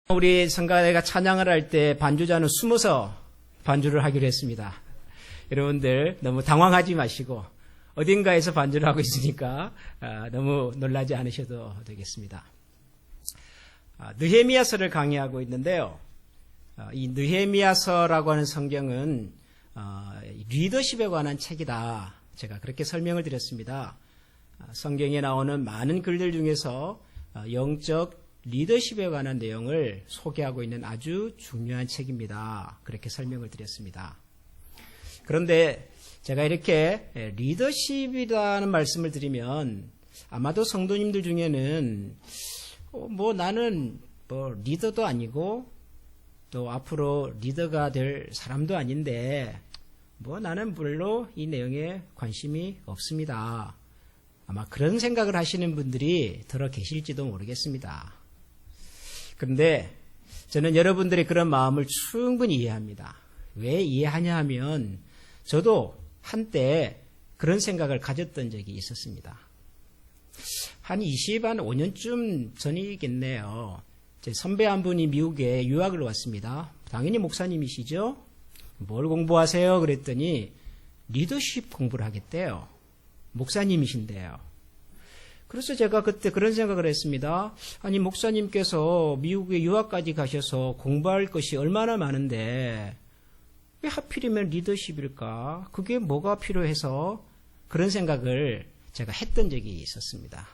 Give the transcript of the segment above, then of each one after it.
우리 성가대가 찬양을 할 때 반주자는 숨어서 반주를 하기로 했습니다. 여러분들 너무 당황하지 마시고 어딘가에서 반주를 하고 있으니까 너무 놀라지 않으셔도 되겠습니다. 느헤미야서를 강의하고 있는데요. 이 느헤미야서라고 하는 성경은 리더십에 관한 책이다. 제가 그렇게 설명을 드렸습니다. 성경에 나오는 많은 글들 중에서 영적 리더십에 관한 내용을 소개하고 있는 아주 중요한 책입니다. 그렇게 설명을 드렸습니다. 그런데 제가 이렇게 리더십이라는 말씀을 드리면 아마도 성도님들 중에는 나는 리더도 아니고 또 앞으로 리더가 될 사람도 아닌데 나는 별로 이 내용에 관심이 없습니다. 아마 그런 생각을 하시는 분들이 들어 계실지도 모르겠습니다. 그런데 저는 여러분들의 그런 마음을 충분히 이해합니다. 왜 이해하냐 하면 저도 한때 그런 생각을 가졌던 적이 있었습니다. 한 25년쯤 전이겠네요. 제 선배 한 분이 미국에 유학을 왔습니다. 당연히 목사님이시죠? 뭘 공부하세요? 그랬더니 리더십 공부를 하겠대요. 목사님이신데요. 그래서 제가 그때 그런 생각을 했습니다. 아니, 목사님께서 미국에 유학까지 가셔서 공부할 것이 얼마나 많은데 왜 하필이면 리더십일까? 그게 뭐가 필요해서 그런 생각을 제가 했던 적이 있었습니다.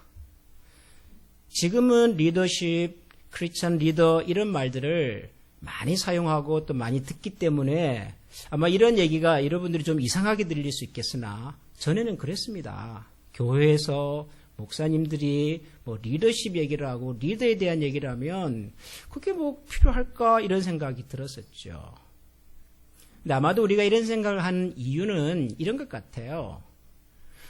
지금은 리더십, 크리스찬 리더 이런 말들을 많이 사용하고 또 많이 듣기 때문에 아마 이런 얘기가 여러분들이 좀 이상하게 들릴 수 있겠으나 전에는 그랬습니다. 교회에서 목사님들이 리더십 얘기를 하고 리더에 대한 얘기를 하면 그게 필요할까 이런 생각이 들었었죠. 근데 아마도 우리가 이런 생각을 한 이유는 이런 것 같아요.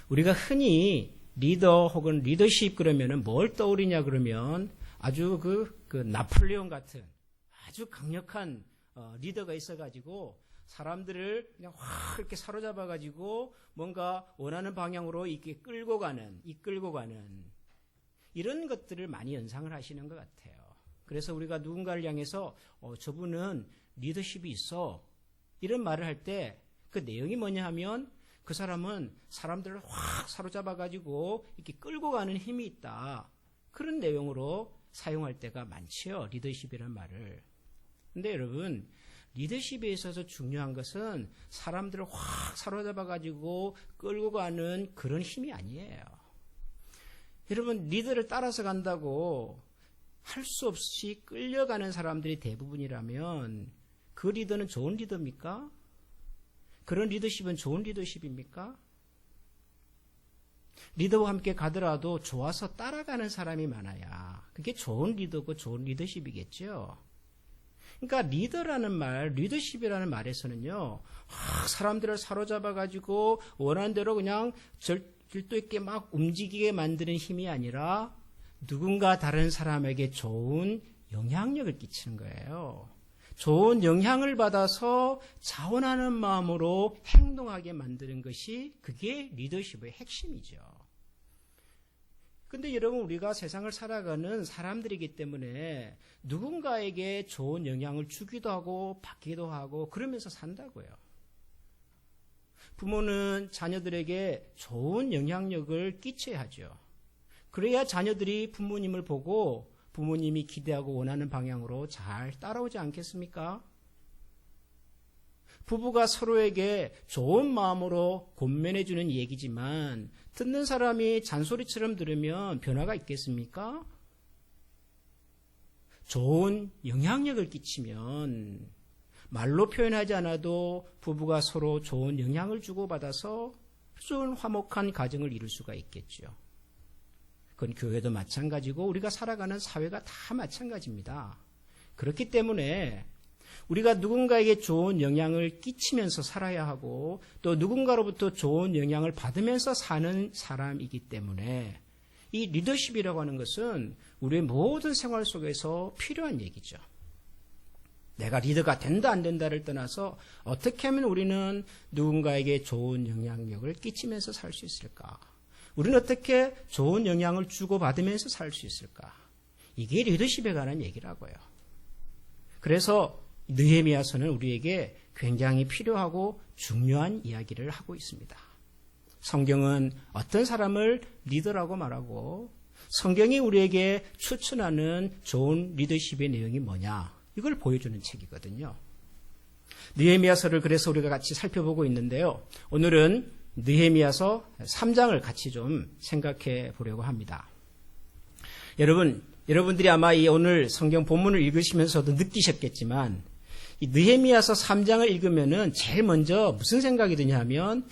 우리가 흔히 리더 혹은 리더십 그러면은 뭘 떠오르냐 그러면 아주 그 나폴레옹 같은 아주 강력한 리더가 있어가지고 사람들을 그냥 확 이렇게 사로잡아가지고 뭔가 원하는 방향으로 이끌고 가는 이런 것들을 많이 연상을 하시는 것 같아요. 그래서 우리가 누군가를 향해서 저분은 리더십이 있어 이런 말을 할 때 그 내용이 뭐냐 하면 그 사람은 사람들을 확 사로잡아가지고 이렇게 끌고 가는 힘이 있다. 그런 내용으로 사용할 때가 많지요. 리더십이란 말을. 근데 여러분 리더십에 있어서 중요한 것은 사람들을 확 사로잡아가지고 끌고 가는 그런 힘이 아니에요. 여러분 리더를 따라서 간다고 할 수 없이 끌려가는 사람들이 대부분이라면 그 리더는 좋은 리더입니까? 그런 리더십은 좋은 리더십입니까? 리더와 함께 가더라도 좋아서 따라가는 사람이 많아야 그게 좋은 리더고 좋은 리더십이겠죠. 그러니까 리더라는 말, 리더십이라는 말에서는요, 사람들을 사로잡아가지고 원하는 대로 그냥 질도 있게 막 움직이게 만드는 힘이 아니라 누군가 다른 사람에게 좋은 영향력을 끼치는 거예요. 좋은 영향을 받아서 자원하는 마음으로 행동하게 만드는 것이 그게 리더십의 핵심이죠. 근데 여러분 우리가 세상을 살아가는 사람들이기 때문에 누군가에게 좋은 영향을 주기도 하고 받기도 하고 그러면서 산다고요. 부모는 자녀들에게 좋은 영향력을 끼쳐야 하죠. 그래야 자녀들이 부모님을 보고 부모님이 기대하고 원하는 방향으로 잘 따라오지 않겠습니까? 부부가 서로에게 좋은 마음으로 권면해주는 얘기지만 듣는 사람이 잔소리처럼 들으면 변화가 있겠습니까? 좋은 영향력을 끼치면 말로 표현하지 않아도 부부가 서로 좋은 영향을 주고받아서 좋은 화목한 가정을 이룰 수가 있겠죠. 그건 교회도 마찬가지고 우리가 살아가는 사회가 다 마찬가지입니다. 그렇기 때문에 우리가 누군가에게 좋은 영향을 끼치면서 살아야 하고 또 누군가로부터 좋은 영향을 받으면서 사는 사람이기 때문에 이 리더십이라고 하는 것은 우리의 모든 생활 속에서 필요한 얘기죠. 내가 리더가 된다 안 된다를 떠나서 어떻게 하면 우리는 누군가에게 좋은 영향력을 끼치면서 살 수 있을까? 우리는 어떻게 좋은 영향을 주고받으면서 살 수 있을까? 이게 리더십에 관한 얘기라고요. 그래서 느헤미야서는 우리에게 굉장히 필요하고 중요한 이야기를 하고 있습니다. 성경은 어떤 사람을 리더라고 말하고 성경이 우리에게 추천하는 좋은 리더십의 내용이 뭐냐, 이걸 보여주는 책이거든요. 느헤미야서를 그래서 우리가 같이 살펴보고 있는데요. 오늘은 느헤미야서 3장을 같이 좀 생각해 보려고 합니다. 여러분들이 아마 이 오늘 성경 본문을 읽으시면서도 느끼셨겠지만 이 느헤미야서 3장을 읽으면은 제일 먼저 무슨 생각이 드냐면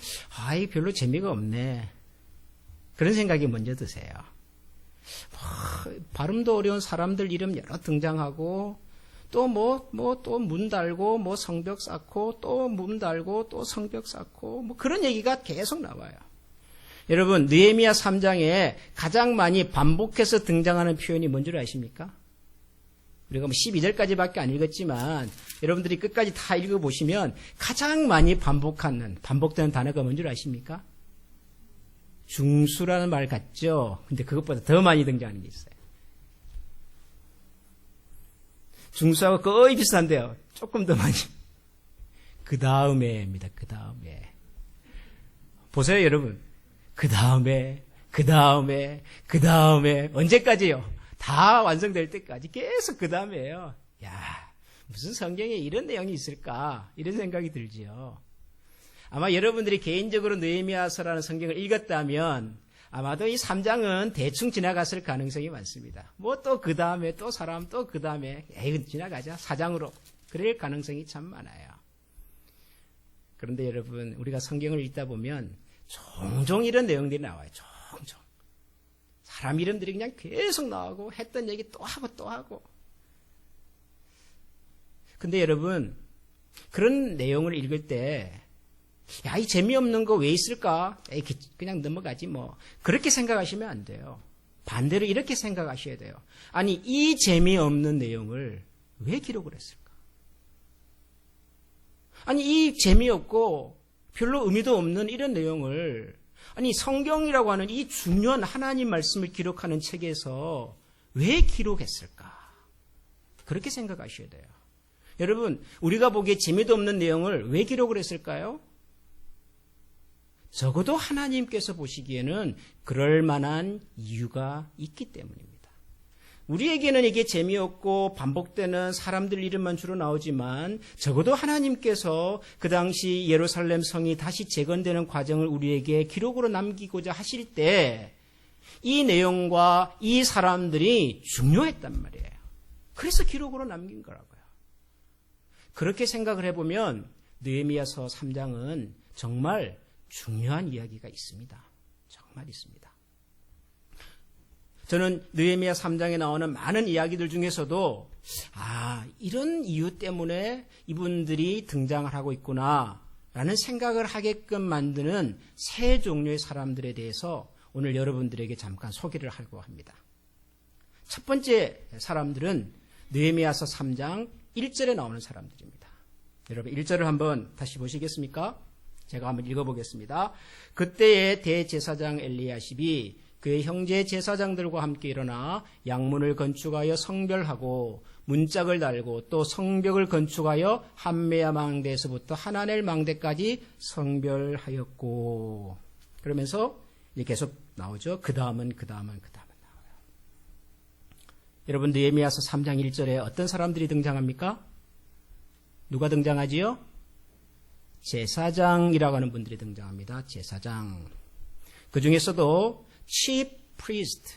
이 별로 재미가 없네. 그런 생각이 먼저 드세요. 발음도 어려운 사람들 이름 여러 등장하고 또 또 문 달고 성벽 쌓고 또 문 달고 또 성벽 쌓고 그런 얘기가 계속 나와요. 여러분, 느헤미야 3장에 가장 많이 반복해서 등장하는 표현이 뭔 줄 아십니까? 우리가 12절까지밖에 안 읽었지만 여러분들이 끝까지 다 읽어보시면 가장 많이 반복되는 단어가 뭔 줄 아십니까? 중수라는 말 같죠? 근데 그것보다 더 많이 등장하는 게 있어요. 중수하고 거의 비슷한데요. 조금 더 많이. 그 다음에입니다. 그 다음에. 보세요, 여러분. 그 다음에 언제까지요? 다 완성될 때까지 계속 그 다음에요. 무슨 성경에 이런 내용이 있을까? 이런 생각이 들지요. 아마 여러분들이 개인적으로 느헤미야서라는 성경을 읽었다면 아마도 이 3장은 대충 지나갔을 가능성이 많습니다. 또 그 다음에 또 사람 또 그 다음에 지나가자 4장으로 그럴 가능성이 참 많아요. 그런데 여러분, 우리가 성경을 읽다 보면 종종 이런 내용들이 나와요. 종종. 사람 이름들이 그냥 계속 나오고 했던 얘기 또 하고 또 하고. 근데 여러분, 그런 내용을 읽을 때 이 재미없는 거 왜 있을까? 그냥 넘어가지 뭐. 그렇게 생각하시면 안 돼요. 반대로 이렇게 생각하셔야 돼요. 아니, 이 재미없는 내용을 왜 기록을 했을까? 아니, 이 재미없고 별로 의미도 없는 이런 내용을 성경이라고 하는 이 중요한 하나님 말씀을 기록하는 책에서 왜 기록했을까? 그렇게 생각하셔야 돼요. 여러분, 우리가 보기에 재미도 없는 내용을 왜 기록을 했을까요? 적어도 하나님께서 보시기에는 그럴 만한 이유가 있기 때문입니다. 우리에게는 이게 재미없고 반복되는 사람들 이름만 주로 나오지만 적어도 하나님께서 그 당시 예루살렘 성이 다시 재건되는 과정을 우리에게 기록으로 남기고자 하실 때 이 내용과 이 사람들이 중요했단 말이에요. 그래서 기록으로 남긴 거라고요. 그렇게 생각을 해보면 느헤미야서 3장은 정말 중요한 이야기가 있습니다. 정말 있습니다. 저는 느헤미야 3장에 나오는 많은 이야기들 중에서도 이런 이유 때문에 이분들이 등장을 하고 있구나 라는 생각을 하게끔 만드는 세 종류의 사람들에 대해서 오늘 여러분들에게 잠깐 소개를 하려고 합니다. 첫 번째 사람들은 느헤미야서 3장 1절에 나오는 사람들입니다. 여러분 1절을 한번 다시 보시겠습니까? 제가 한번 읽어보겠습니다. 그때의 대제사장 엘리야십이 그의 형제 제사장들과 함께 일어나 양문을 건축하여 성별하고 문짝을 달고 또 성벽을 건축하여 함메야 망대에서부터 하나넬 망대까지 성별하였고, 그러면서 이제 계속 나오죠. 그 다음은 나와요. 여러분, 느헤미야서 3장 1절에 어떤 사람들이 등장합니까? 누가 등장하지요? 제사장이라고 하는 분들이 등장합니다. 제사장. 그 중에서도 chief priest,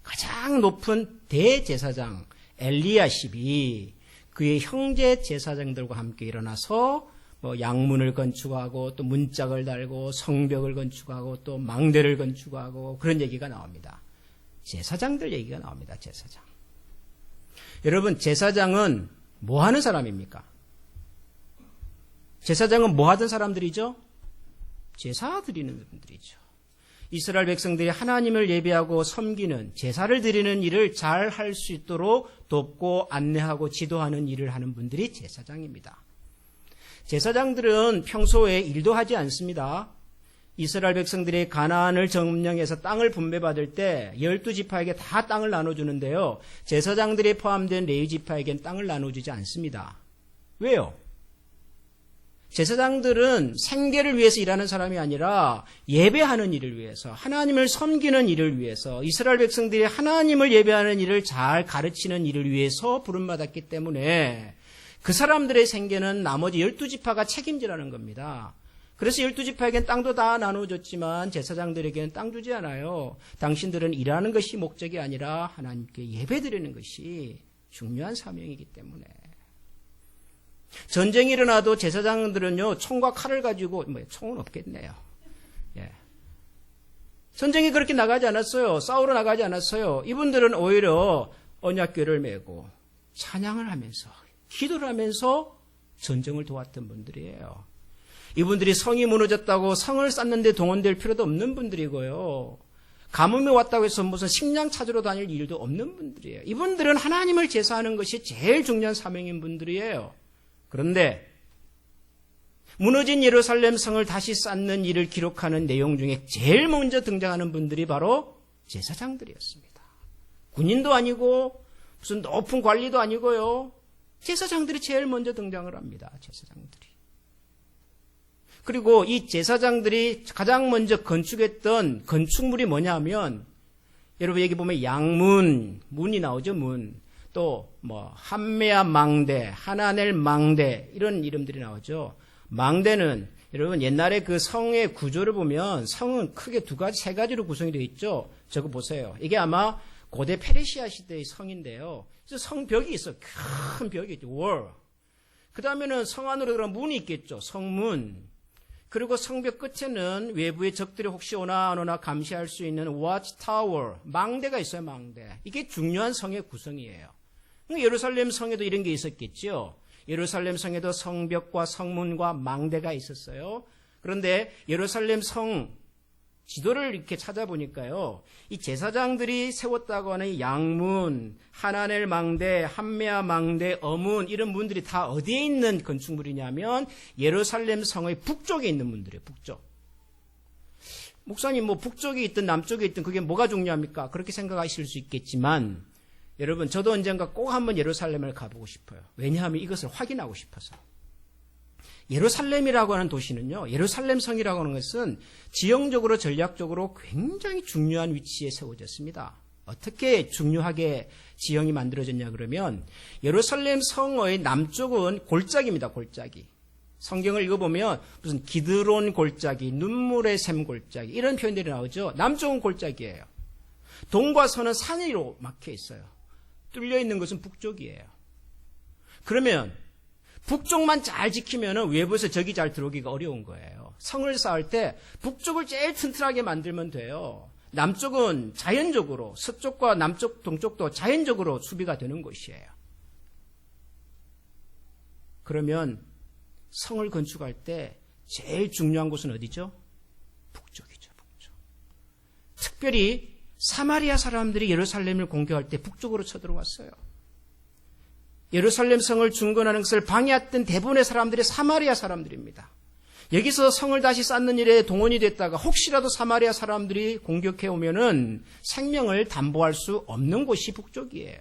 가장 높은 대제사장 엘리야십이 그의 형제 제사장들과 함께 일어나서 양문을 건축하고 또 문짝을 달고 성벽을 건축하고 또 망대를 건축하고 그런 얘기가 나옵니다. 제사장들 얘기가 나옵니다. 제사장. 여러분, 제사장은 뭐 하는 사람입니까? 제사장은 뭐 하던 사람들이죠? 제사 드리는 분들이죠. 이스라엘 백성들이 하나님을 예배하고 섬기는, 제사를 드리는 일을 잘 할 수 있도록 돕고 안내하고 지도하는 일을 하는 분들이 제사장입니다. 제사장들은 평소에 일도 하지 않습니다. 이스라엘 백성들이 가나안을 점령해서 땅을 분배받을 때 12지파에게 다 땅을 나눠주는데요. 제사장들이 포함된 레위 지파에겐 땅을 나눠주지 않습니다. 왜요? 제사장들은 생계를 위해서 일하는 사람이 아니라 예배하는 일을 위해서, 하나님을 섬기는 일을 위해서, 이스라엘 백성들이 하나님을 예배하는 일을 잘 가르치는 일을 위해서 부름받았기 때문에 그 사람들의 생계는 나머지 12지파가 책임지라는 겁니다. 그래서 12지파에겐 땅도 다 나눠줬지만 제사장들에게는 땅 주지 않아요. 당신들은 일하는 것이 목적이 아니라 하나님께 예배드리는 것이 중요한 사명이기 때문에. 전쟁이 일어나도 제사장들은요, 총과 칼을 가지고, 총은 없겠네요. 예. 전쟁이 그렇게 나가지 않았어요. 싸우러 나가지 않았어요. 이분들은 오히려 언약궤를 메고 찬양을 하면서, 기도를 하면서 전쟁을 도왔던 분들이에요. 이분들이 성이 무너졌다고 성을 쌓는데 동원될 필요도 없는 분들이고요. 가뭄이 왔다고 해서 무슨 식량 찾으러 다닐 일도 없는 분들이에요. 이분들은 하나님을 제사하는 것이 제일 중요한 사명인 분들이에요. 그런데 무너진 예루살렘 성을 다시 쌓는 일을 기록하는 내용 중에 제일 먼저 등장하는 분들이 바로 제사장들이었습니다. 군인도 아니고 무슨 높은 관리도 아니고요. 제사장들이 제일 먼저 등장을 합니다. 제사장들이. 그리고 이 제사장들이 가장 먼저 건축했던 건축물이 뭐냐 하면, 여러분 여기 보면 양문, 문이 나오죠, 문. 또 한메아 망대, 하나넬 망대, 이런 이름들이 나오죠. 망대는 여러분 옛날에 그 성의 구조를 보면 성은 크게 세 가지로 구성이 되어 있죠. 저거 보세요. 이게 아마 고대 페르시아 시대의 성인데요. 그래서 성벽이 있어. 큰 벽이 있죠. 월. 그 다음에는 성 안으로 들어가면 문이 있겠죠. 성문. 그리고 성벽 끝에는 외부의 적들이 혹시 오나 안 오나 감시할 수 있는 watch tower, 망대가 있어요. 망대. 이게 중요한 성의 구성이에요. 예루살렘 성에도 이런 게 있었겠죠. 예루살렘 성에도 성벽과 성문과 망대가 있었어요. 그런데 예루살렘 성 지도를 이렇게 찾아보니까요, 이 제사장들이 세웠다고 하는 양문, 하나넬 망대, 한메아 망대, 어문, 이런 문들이 다 어디에 있는 건축물이냐면 예루살렘 성의 북쪽에 있는 문들이에요. 북쪽. 목사님 북쪽에 있든 남쪽에 있든 그게 뭐가 중요합니까? 그렇게 생각하실 수 있겠지만 여러분, 저도 언젠가 꼭 한번 예루살렘을 가보고 싶어요. 왜냐하면 이것을 확인하고 싶어서. 예루살렘이라고 하는 도시는요, 예루살렘 성이라고 하는 것은 지형적으로 전략적으로 굉장히 중요한 위치에 세워졌습니다. 어떻게 중요하게 지형이 만들어졌냐 그러면 예루살렘 성의 남쪽은 골짜기입니다. 골짜기. 성경을 읽어보면 무슨 기드론 골짜기, 눈물의 샘 골짜기 이런 표현들이 나오죠. 남쪽은 골짜기예요. 동과 서는 산 위로 막혀 있어요. 뚫려 있는 것은 북쪽이에요. 그러면 북쪽만 잘 지키면 외부에서 적이 잘 들어오기가 어려운 거예요. 성을 쌓을 때 북쪽을 제일 튼튼하게 만들면 돼요. 남쪽은 자연적으로, 서쪽과 남쪽, 동쪽도 자연적으로 수비가 되는 곳이에요. 그러면 성을 건축할 때 제일 중요한 곳은 어디죠? 북쪽이죠. 북쪽. 특별히 사마리아 사람들이 예루살렘을 공격할 때 북쪽으로 쳐들어왔어요. 예루살렘 성을 중건하는 것을 방해했던 대부분의 사람들이 사마리아 사람들입니다. 여기서 성을 다시 쌓는 일에 동원이 됐다가 혹시라도 사마리아 사람들이 공격해 오면은 생명을 담보할 수 없는 곳이 북쪽이에요.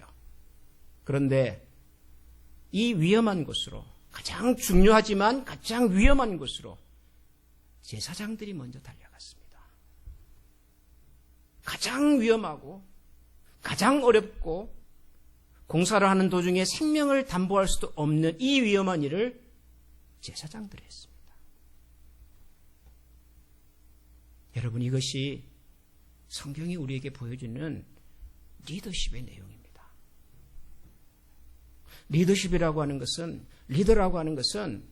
그런데 이 위험한 곳으로, 가장 중요하지만 가장 위험한 곳으로 제사장들이 먼저 달려갔습니다. 가장 위험하고 가장 어렵고 공사를 하는 도중에 생명을 담보할 수도 없는 이 위험한 일을 제사장들이 했습니다. 여러분, 이것이 성경이 우리에게 보여주는 리더십의 내용입니다. 리더십이라고 하는 것은, 리더라고 하는 것은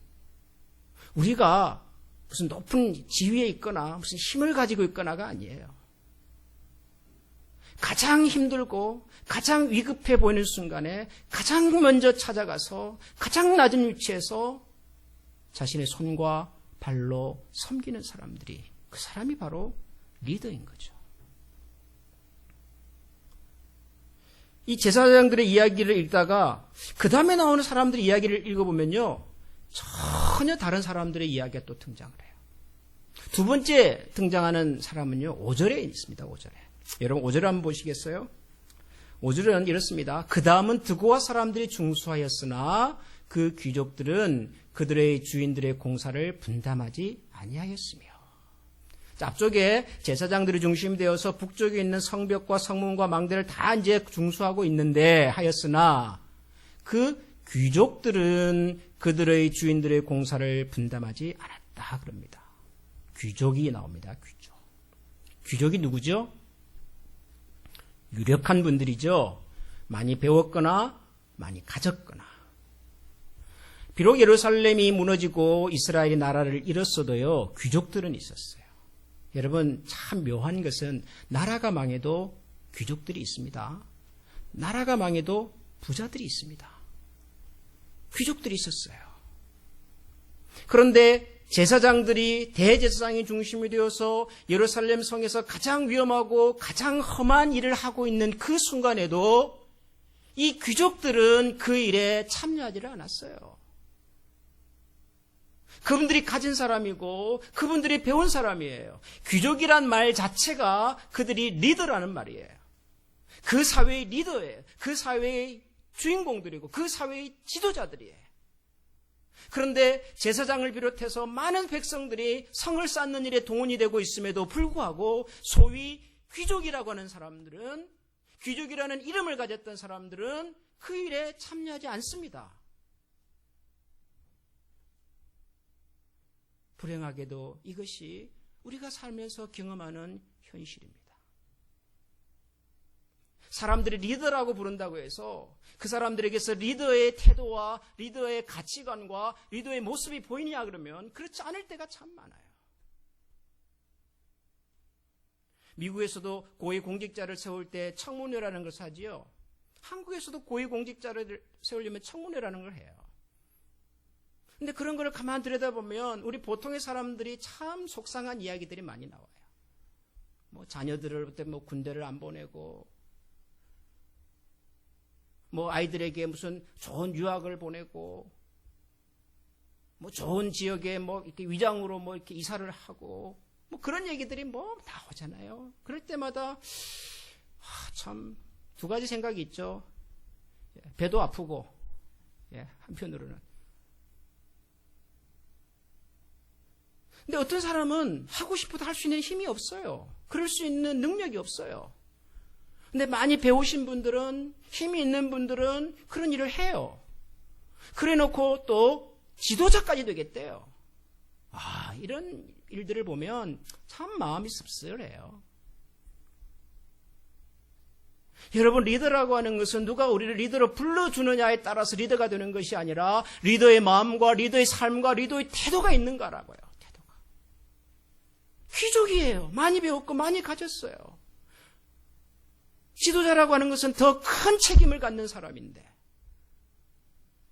우리가 무슨 높은 지위에 있거나 무슨 힘을 가지고 있거나가 아니에요. 가장 힘들고 가장 위급해 보이는 순간에 가장 먼저 찾아가서 가장 낮은 위치에서 자신의 손과 발로 섬기는 사람들이, 그 사람이 바로 리더인 거죠. 이 제사장들의 이야기를 읽다가 그 다음에 나오는 사람들의 이야기를 읽어보면요, 전혀 다른 사람들의 이야기가 또 등장을 해요. 두 번째 등장하는 사람은요, 5절에 있습니다. 5절에. 여러분 5절 한번 보시겠어요? 5절은 이렇습니다. 그 다음은 드고와 사람들이 중수하였으나 그 귀족들은 그들의 주인들의 공사를 분담하지 아니하였으며. 자, 앞쪽에 제사장들이 중심이 되어서 북쪽에 있는 성벽과 성문과 망대를 다 이제 중수하고 있는데 하였으나 그 귀족들은 그들의 주인들의 공사를 분담하지 않았다 그럽니다. 귀족이 나옵니다. 귀족. 귀족이 누구죠? 유력한 분들이죠. 많이 배웠거나 많이 가졌거나. 비록 예루살렘이 무너지고 이스라엘이 나라를 잃었어도요, 귀족들은 있었어요. 여러분, 참 묘한 것은 나라가 망해도 귀족들이 있습니다. 나라가 망해도 부자들이 있습니다. 귀족들이 있었어요. 그런데 제사장들이 대제사장이 중심이 되어서 예루살렘 성에서 가장 위험하고 가장 험한 일을 하고 있는 그 순간에도 이 귀족들은 그 일에 참여하지를 않았어요. 그분들이 가진 사람이고 그분들이 배운 사람이에요. 귀족이란 말 자체가 그들이 리더라는 말이에요. 그 사회의 리더예요. 그 사회의 주인공들이고 그 사회의 지도자들이에요. 그런데 제사장을 비롯해서 많은 백성들이 성을 쌓는 일에 동원이 되고 있음에도 불구하고 소위 귀족이라고 하는 사람들은, 귀족이라는 이름을 가졌던 사람들은 그 일에 참여하지 않습니다. 불행하게도 이것이 우리가 살면서 경험하는 현실입니다. 사람들이 리더라고 부른다고 해서 그 사람들에게서 리더의 태도와 리더의 가치관과 리더의 모습이 보이냐 그러면 그렇지 않을 때가 참 많아요. 미국에서도 고위공직자를 세울 때 청문회라는 것을 하지요. 한국에서도 고위공직자를 세우려면 청문회라는 걸 해요. 근데 그런 걸 가만 들여다보면 우리 보통의 사람들이 참 속상한 이야기들이 많이 나와요. 뭐 자녀들을 그때 뭐 군대를 안 보내고, 뭐 아이들에게 무슨 좋은 유학을 보내고, 뭐 좋은 지역에 뭐 이렇게 위장으로 뭐 이렇게 이사를 하고, 뭐 그런 얘기들이 뭐 나오잖아요. 그럴 때마다 참 두 가지 생각이 있죠. 배도 아프고, 한편으로는. 근데 어떤 사람은 하고 싶어도 할 수 있는 힘이 없어요. 그럴 수 있는 능력이 없어요. 근데 많이 배우신 분들은, 힘이 있는 분들은 그런 일을 해요. 그래 놓고 또 지도자까지 되겠대요. 이런 일들을 보면 참 마음이 씁쓸해요. 여러분, 리더라고 하는 것은 누가 우리를 리더로 불러주느냐에 따라서 리더가 되는 것이 아니라 리더의 마음과 리더의 삶과 리더의 태도가 있는가라고요. 태도가. 귀족이에요. 많이 배웠고 많이 가졌어요. 지도자라고 하는 것은 더 큰 책임을 갖는 사람인데,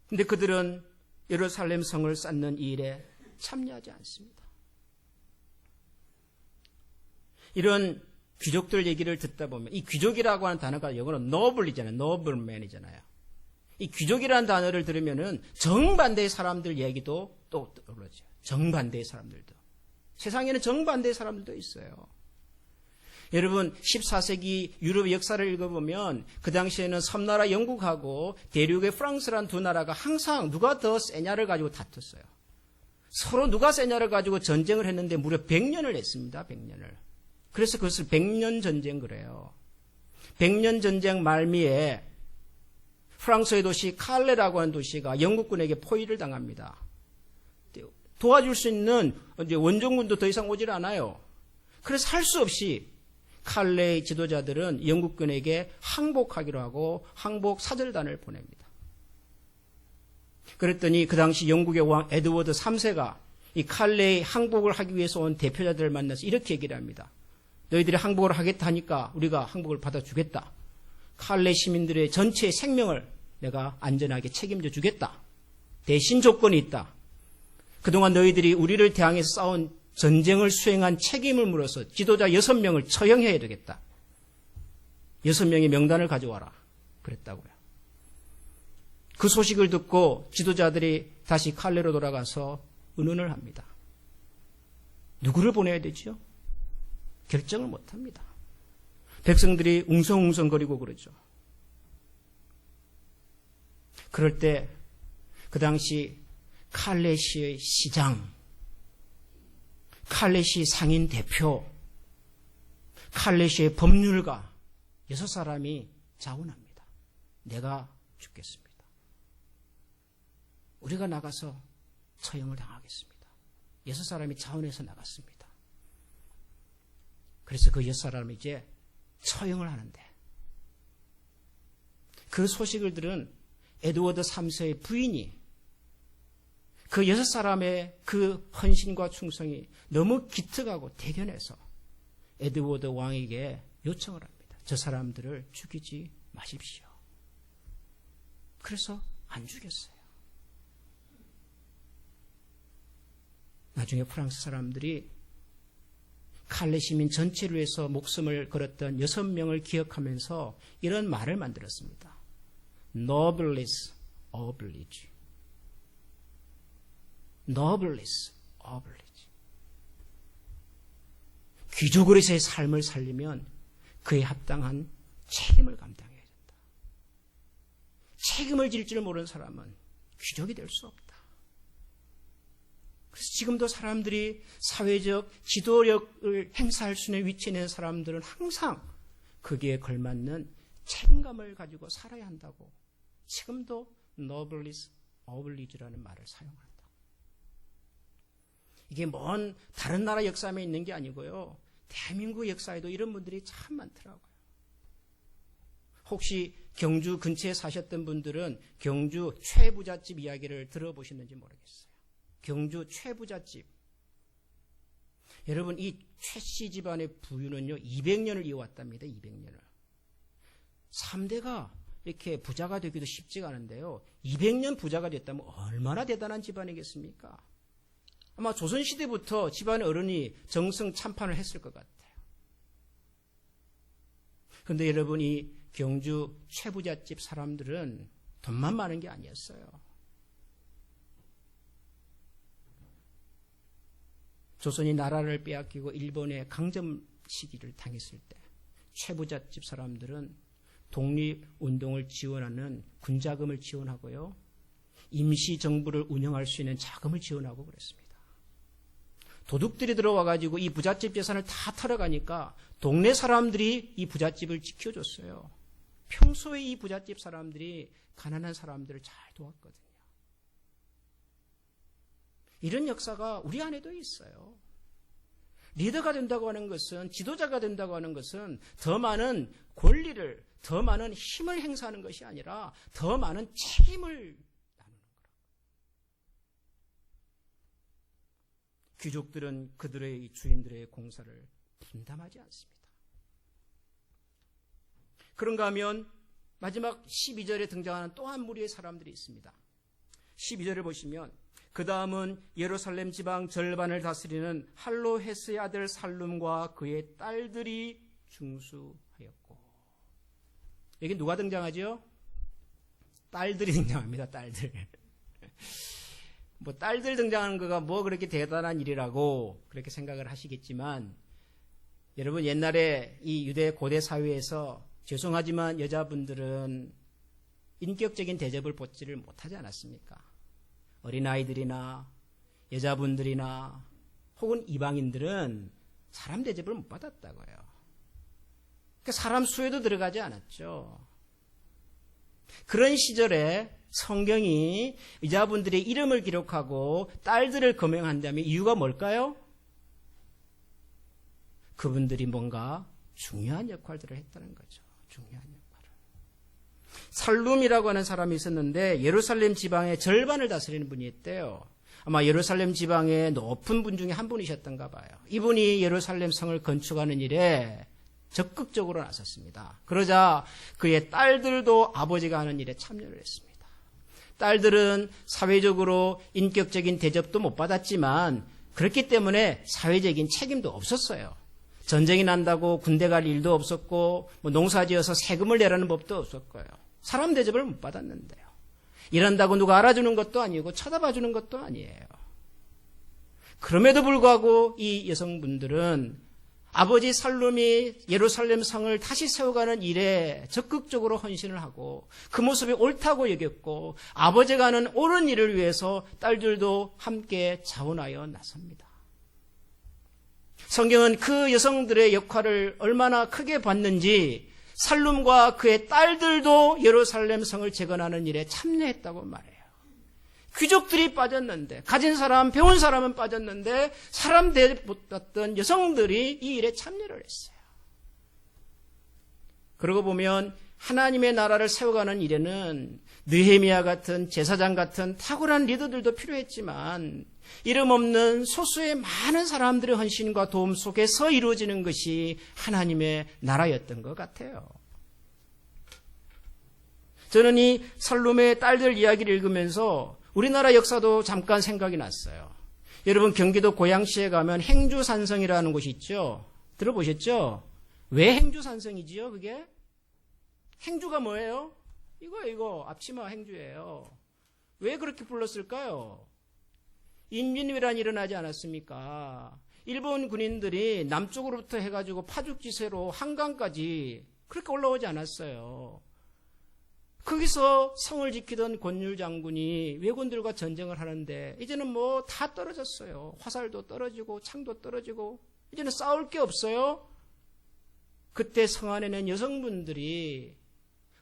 근데 그들은 예루살렘 성을 쌓는 이 일에 참여하지 않습니다. 이런 귀족들 얘기를 듣다 보면, 이 귀족이라고 하는 단어가 영어로 noble이잖아요. nobleman이잖아요. 이 귀족이라는 단어를 들으면은 정반대의 사람들 얘기도 또 떠오르죠. 정반대의 사람들도. 세상에는 정반대의 사람들도 있어요. 여러분, 14세기 유럽 역사를 읽어보면 그 당시에는 섬나라 영국하고 대륙의 프랑스란 두 나라가 항상 누가 더 세냐를 가지고 다퉜어요. 서로 누가 세냐를 가지고 전쟁을 했는데 무려 100년을 했습니다. 100년을. 그래서 그것을 100년 전쟁 그래요. 100년 전쟁 말미에 프랑스의 도시 칼레라고 하는 도시가 영국군에게 포위를 당합니다. 도와줄 수 있는 원정군도 더 이상 오질 않아요. 그래서 할 수 없이 칼레의 지도자들은 영국군에게 항복하기로 하고 항복 사절단을 보냅니다. 그랬더니 그 당시 영국의 왕 에드워드 3세가 이 칼레의 항복을 하기 위해서 온 대표자들을 만나서 이렇게 얘기를 합니다. 너희들이 항복을 하겠다 하니까 우리가 항복을 받아주겠다. 칼레 시민들의 전체 생명을 내가 안전하게 책임져 주겠다. 대신 조건이 있다. 그동안 너희들이 우리를 대항해서 싸운 전쟁을 수행한 책임을 물어서 지도자 6명을 처형해야 되겠다. 6명의 명단을 가져와라. 그랬다고요. 그 소식을 듣고 지도자들이 다시 칼레로 돌아가서 의논을 합니다. 누구를 보내야 되죠? 결정을 못합니다. 백성들이 웅성웅성거리고 그러죠. 그럴 때 그 당시 칼레시의 시장, 칼레시 상인 대표, 칼레시의 법률가 6사람이 자원합니다. 내가 죽겠습니다. 우리가 나가서 처형을 당하겠습니다. 6사람이 자원해서 나갔습니다. 그래서 그 6사람이 이제 처형을 하는데 그 소식을 들은 에드워드 3세의 부인이 그 6사람의 그 헌신과 충성이 너무 기특하고 대견해서 에드워드 왕에게 요청을 합니다. 저 사람들을 죽이지 마십시오. 그래서 안 죽였어요. 나중에 프랑스 사람들이 칼레 시민 전체를 위해서 목숨을 걸었던 6명을 기억하면서 이런 말을 만들었습니다. Noblesse oblige. Noblesse oblige. 귀족으로서의 삶을 살리면 그에 합당한 책임을 감당해야 된다. 책임을 질 줄 모르는 사람은 귀족이 될 수 없다. 그래서 지금도 사람들이 사회적 지도력을 행사할 수 있는 위치에 있는 사람들은 항상 거기에 걸맞는 책임감을 가지고 살아야 한다고 지금도 noblesse oblige라는 말을 사용한다. 이게 먼 다른 나라 역사에 있는 게 아니고요. 대한민국 역사에도 이런 분들이 참 많더라고요. 혹시 경주 근처에 사셨던 분들은 경주 최부잣집 이야기를 들어보셨는지 모르겠어요. 경주 최부잣집. 여러분 이 최씨 집안의 부유는요 200년을 이어왔답니다. 200년을. 3대가 이렇게 부자가 되기도 쉽지가 않은데요. 200년 부자가 됐다면 얼마나 대단한 집안이겠습니까? 아마 조선시대부터 집안의 어른이 정승 참판을 했을 것 같아요. 그런데 여러분 이 경주 최부잣집 사람들은 돈만 많은 게 아니었어요. 조선이 나라를 빼앗기고 일본의 강점 시기를 당했을 때 최부잣집 사람들은 독립운동을 지원하는 군자금을 지원하고요. 임시정부를 운영할 수 있는 자금을 지원하고 그랬습니다. 도둑들이 들어와가지고 이 부잣집 재산을 다 털어가니까 동네 사람들이 이 부잣집을 지켜줬어요. 평소에 이 부잣집 사람들이 가난한 사람들을 잘 도왔거든요. 이런 역사가 우리 안에도 있어요. 리더가 된다고 하는 것은, 지도자가 된다고 하는 것은 더 많은 권리를, 더 많은 힘을 행사하는 것이 아니라 더 많은 책임을 나누는 거라. 귀족들은 그들의 주인들의 공사를 분담하지 않습니다. 그런가 하면 마지막 12절에 등장하는 또 한 무리의 사람들이 있습니다. 12절을 보시면 그 다음은 예루살렘 지방 절반을 다스리는 할로헤스의 아들 살룸과 그의 딸들이 중수하였고. 여기 누가 등장하죠? 딸들이 등장합니다. 딸들. 뭐 딸들 등장하는 거가 뭐 그렇게 대단한 일이라고 그렇게 생각을 하시겠지만 여러분 옛날에 이 유대 고대 사회에서 죄송하지만 여자분들은 인격적인 대접을 받지를 못하지 않았습니까? 어린아이들이나 여자분들이나 혹은 이방인들은 사람 대접을 못 받았다고요. 그러니까 사람 수에도 들어가지 않았죠. 그런 시절에 성경이 여자분들의 이름을 기록하고 딸들을 거명한다면 이유가 뭘까요? 그분들이 뭔가 중요한 역할들을 했다는 거죠. 중요한 역할을. 살룸이라고 하는 사람이 있었는데 예루살렘 지방의 절반을 다스리는 분이 있대요. 아마 예루살렘 지방의 높은 분 중에 한 분이셨던가 봐요. 이분이 예루살렘 성을 건축하는 일에 적극적으로 나섰습니다. 그러자 그의 딸들도 아버지가 하는 일에 참여를 했습니다. 딸들은 사회적으로 인격적인 대접도 못 받았지만 그렇기 때문에 사회적인 책임도 없었어요. 전쟁이 난다고 군대 갈 일도 없었고 뭐 농사지어서 세금을 내라는 법도 없었고요. 사람 대접을 못 받았는데요. 일한다고 누가 알아주는 것도 아니고 쳐다봐주는 것도 아니에요. 그럼에도 불구하고 이 여성분들은 아버지 살룸이 예루살렘 성을 다시 세워가는 일에 적극적으로 헌신을 하고 그 모습이 옳다고 여겼고 아버지가 하는 옳은 일을 위해서 딸들도 함께 자원하여 나섭니다. 성경은 그 여성들의 역할을 얼마나 크게 봤는지 살룸과 그의 딸들도 예루살렘 성을 재건하는 일에 참여했다고 말해요. 귀족들이 빠졌는데, 가진 사람, 배운 사람은 빠졌는데 사람 대못했던 여성들이 이 일에 참여를 했어요. 그러고 보면 하나님의 나라를 세워가는 일에는 느헤미야 같은 제사장 같은 탁월한 리더들도 필요했지만 이름 없는 소수의 많은 사람들의 헌신과 도움 속에서 이루어지는 것이 하나님의 나라였던 것 같아요. 저는 이 살룸의 딸들 이야기를 읽으면서 우리나라 역사도 잠깐 생각이 났어요. 여러분 경기도 고양시에 가면 행주산성이라는 곳이 있죠. 들어보셨죠? 왜 행주산성이지요? 그게? 행주가 뭐예요? 이거 앞치마 행주예요. 왜 그렇게 불렀을까요? 인민위란이 일어나지 않았습니까? 일본 군인들이 남쪽으로부터 해가지고 파죽지세로 한강까지 그렇게 올라오지 않았어요. 거기서 성을 지키던 권율 장군이 왜군들과 전쟁을 하는데 이제는 뭐 다 떨어졌어요. 화살도 떨어지고 창도 떨어지고 이제는 싸울 게 없어요. 그때 성 안에는 여성분들이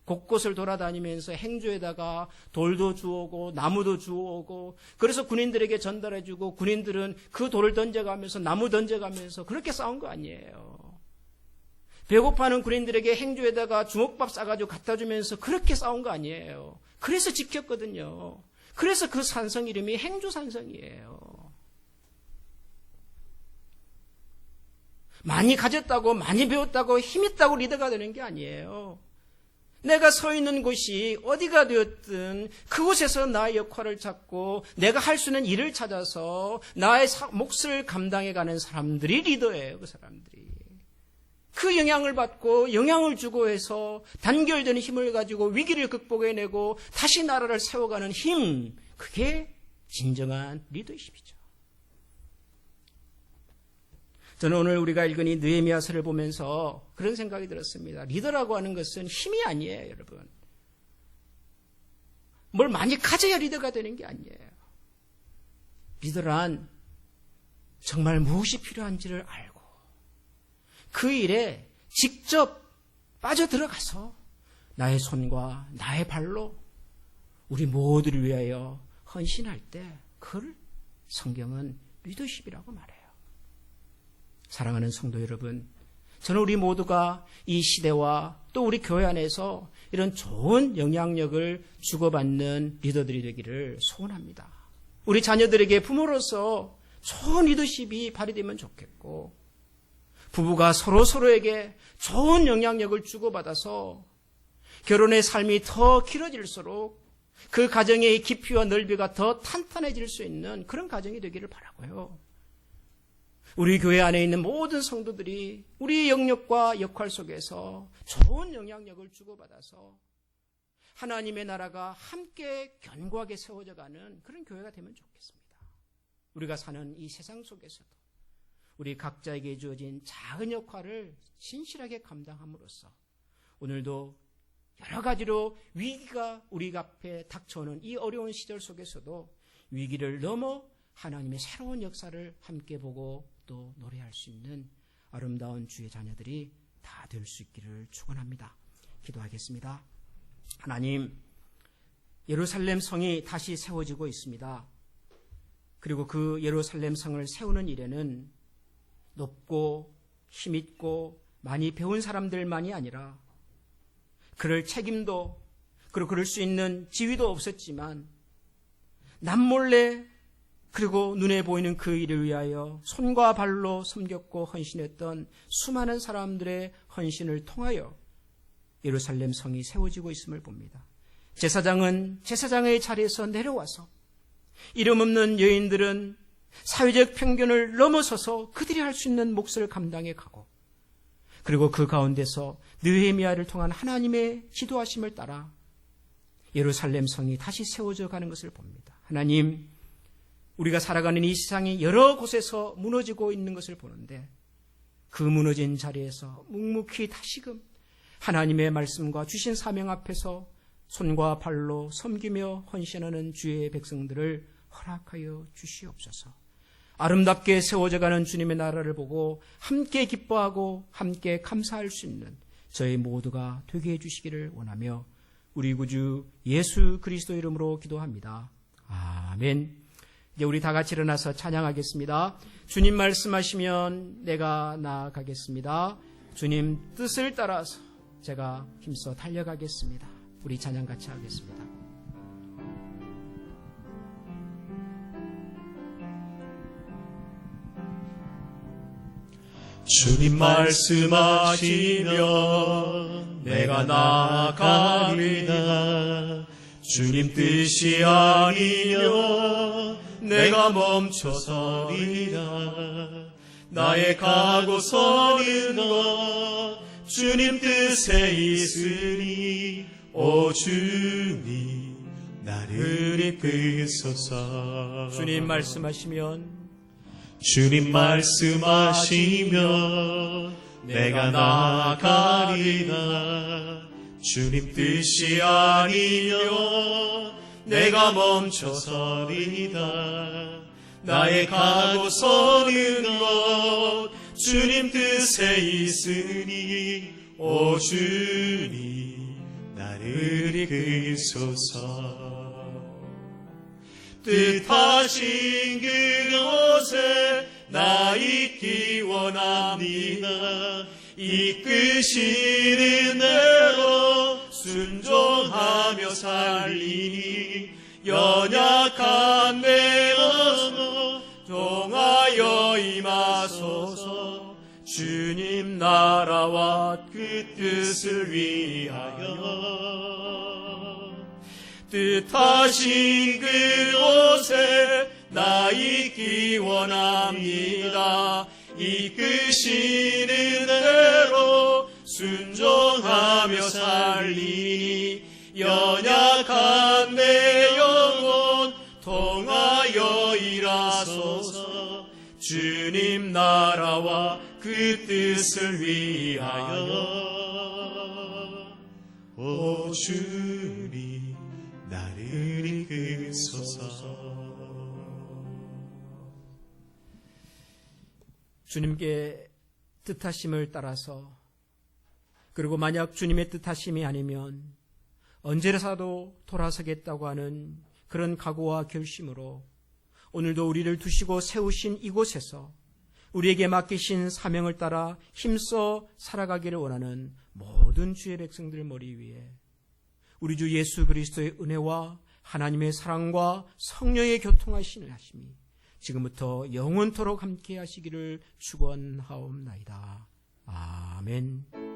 곳곳을 돌아다니면서 행주에다가 돌도 주오고 나무도 주오고 그래서 군인들에게 전달해주고 군인들은 그 돌을 던져가면서 나무 던져가면서 그렇게 싸운 거 아니에요. 배고파하는 군인들에게 행주에다가 주먹밥 싸가지고 갖다 주면서 그렇게 싸운 거 아니에요. 그래서 지켰거든요. 그래서 그 산성 이름이 행주산성이에요. 많이 가졌다고 많이 배웠다고 힘있다고 리더가 되는 게 아니에요. 내가 서 있는 곳이 어디가 되었든 그곳에서 나의 역할을 찾고 내가 할 수 있는 일을 찾아서 나의 몫을 감당해가는 사람들이 리더예요. 그 사람들이. 그 영향을 받고 영향을 주고 해서 단결되는 힘을 가지고 위기를 극복해내고 다시 나라를 세워가는 힘, 그게 진정한 리더십이죠. 저는 오늘 우리가 읽은 이 느헤미야서를 보면서 그런 생각이 들었습니다. 리더라고 하는 것은 힘이 아니에요, 여러분. 뭘 많이 가져야 리더가 되는 게 아니에요. 리더란 정말 무엇이 필요한지를 알고 그 일에 직접 빠져들어가서 나의 손과 나의 발로 우리 모두를 위하여 헌신할 때 그걸 성경은 리더십이라고 말해요. 사랑하는 성도 여러분, 저는 우리 모두가 이 시대와 또 우리 교회 안에서 이런 좋은 영향력을 주고받는 리더들이 되기를 소원합니다. 우리 자녀들에게 부모로서 좋은 리더십이 발휘되면 좋겠고 부부가 서로에게 좋은 영향력을 주고받아서 결혼의 삶이 더 길어질수록 그 가정의 깊이와 넓이가 더 탄탄해질 수 있는 그런 가정이 되기를 바라고요. 우리 교회 안에 있는 모든 성도들이 우리의 영역과 역할 속에서 좋은 영향력을 주고받아서 하나님의 나라가 함께 견고하게 세워져가는 그런 교회가 되면 좋겠습니다. 우리가 사는 이 세상 속에서도 우리 각자에게 주어진 작은 역할을 신실하게 감당함으로써 오늘도 여러 가지로 위기가 우리 앞에 닥쳐오는 이 어려운 시절 속에서도 위기를 넘어 하나님의 새로운 역사를 함께 보고 또 노래할 수 있는 아름다운 주의 자녀들이 다 될 수 있기를 축원합니다. 기도하겠습니다. 하나님, 예루살렘 성이 다시 세워지고 있습니다. 그리고 그 예루살렘 성을 세우는 일에는 높고 힘있고 많이 배운 사람들만이 아니라 그럴 책임도 그리고 그럴 수 있는 지위도 없었지만 남몰래 그리고 눈에 보이는 그 일을 위하여 손과 발로 섬겼고 헌신했던 수많은 사람들의 헌신을 통하여 예루살렘 성이 세워지고 있음을 봅니다. 제사장은 제사장의 자리에서 내려와서 이름 없는 여인들은 사회적 편견을 넘어서서 그들이 할 수 있는 몫을 감당해 가고 그리고 그 가운데서 느헤미야를 통한 하나님의 지도하심을 따라 예루살렘 성이 다시 세워져 가는 것을 봅니다. 하나님, 우리가 살아가는 이 세상이 여러 곳에서 무너지고 있는 것을 보는데 그 무너진 자리에서 묵묵히 다시금 하나님의 말씀과 주신 사명 앞에서 손과 발로 섬기며 헌신하는 주의 백성들을 허락하여 주시옵소서. 아름답게 세워져가는 주님의 나라를 보고 함께 기뻐하고 함께 감사할 수 있는 저희 모두가 되게 해주시기를 원하며 우리 구주 예수 그리스도 이름으로 기도합니다. 아멘. 이제 우리 다 같이 일어나서 찬양하겠습니다. 주님 말씀하시면 내가 나아가겠습니다. 주님 뜻을 따라서 제가 힘써 달려가겠습니다. 우리 찬양 같이 하겠습니다. 주님 말씀하시면 내가 나아가리다. 주님 뜻이 아니면 내가 멈춰서리라. 나의 가고 서는 것 주님 뜻에 있으니 오 주님 나를 이끄소서. 주님 말씀하시면 주님 말씀하시면 내가 나아가리라. 주님 뜻이 아니면 내가 멈춰서리다. 나의 가고 서는 것 주님 뜻에 있으니 오 주님 나를 이끄소서. 뜻하신 그곳에 나 있기 원합니다. 이끄시는 대로 순종하며 살리니 연약한 내 영혼 통하여 임하소서. 주님 나라와 그 뜻을 위하여 뜻하신 그곳에 나 있기 원합니다. 이끄시는 대로 순종하며 살리니 연약한 내 영혼 통하여 일하소서. 주님 나라와 그 뜻을 위하여 오 주님 나를 이끄소서. 주님께 뜻하심을 따라서, 그리고 만약 주님의 뜻하심이 아니면 언제라도 돌아서겠다고 하는 그런 각오와 결심으로 오늘도 우리를 두시고 세우신 이곳에서 우리에게 맡기신 사명을 따라 힘써 살아가기를 원하는 모든 주의 백성들 머리 위에 우리 주 예수 그리스도의 은혜와 하나님의 사랑과 성령의 교통하심이 지금부터 영원토록 함께 하시기를 축원하옵나이다. 아멘.